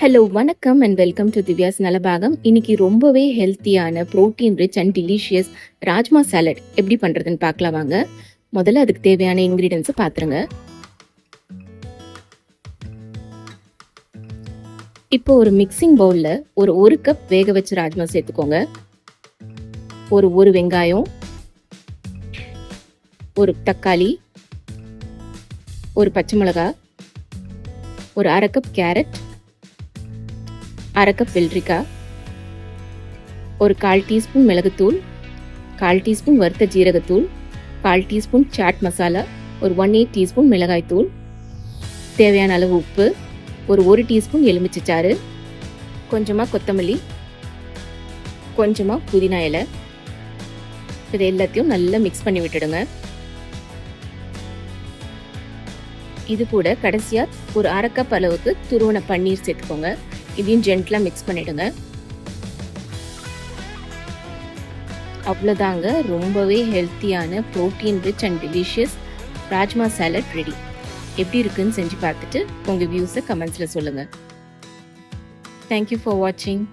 Hello வணக்கம் and welcome to Divya's Nalabagam. இன்னைக்கு ரொம்பவே ஹெல்த்தியான protein rich and delicious rajma salad எப்படி பண்ணுறதுன்னு பார்க்கலாம் வாங்க. முதல்ல அதுக்கு தேவையான இன்க்ரீடியன்ஸை பார்த்துருங்க. இப்போ ஒரு மிக்சிங் பவுலில் ஒரு கப் வேக வச்ச ராஜ்மா சேர்த்துக்கோங்க. ஒரு வெங்காயம், ஒரு தக்காளி, ஒரு பச்சை மிளகாய், ஒரு அரை கப் கேரட், அரை கப் வெள்ளரிக்காய், ஒரு 1/4 டீஸ்பூன் மிளகுத்தூள், 1/4 டீஸ்பூன் வறுத்த ஜீரகத்தூள், 1/4 டீஸ்பூன் சாட் மசாலா, ஒரு 1/8 டீஸ்பூன் மிளகாய்த்தூள், தேவையான அளவு உப்பு, ஒரு டீஸ்பூன் எலுமிச்சைச்சாறு, கொஞ்சமாக கொத்தமல்லி, கொஞ்சமாக புதினா இலை. இது எல்லாத்தையும் நல்லா மிக்ஸ் பண்ணி விட்டுடுங்க. இது கூட கடைசியாக ஒரு அரை கப் அளவுக்கு துருவன பன்னீர் சேர்த்துக்கோங்க. இதையும் ஜென்டலாக மிக்ஸ் பண்ணிடுங்க. அவ்வளோதாங்க, ரொம்பவே ஹெல்த்தியான protein rich and delicious rajma salad ready. எப்படி இருக்குன்னு செஞ்சு பார்த்துட்டு உங்கள் வியூஸை கமெண்ட்ஸில் சொல்லுங்கள். தேங்க்யூ ஃபார் வாட்சிங்.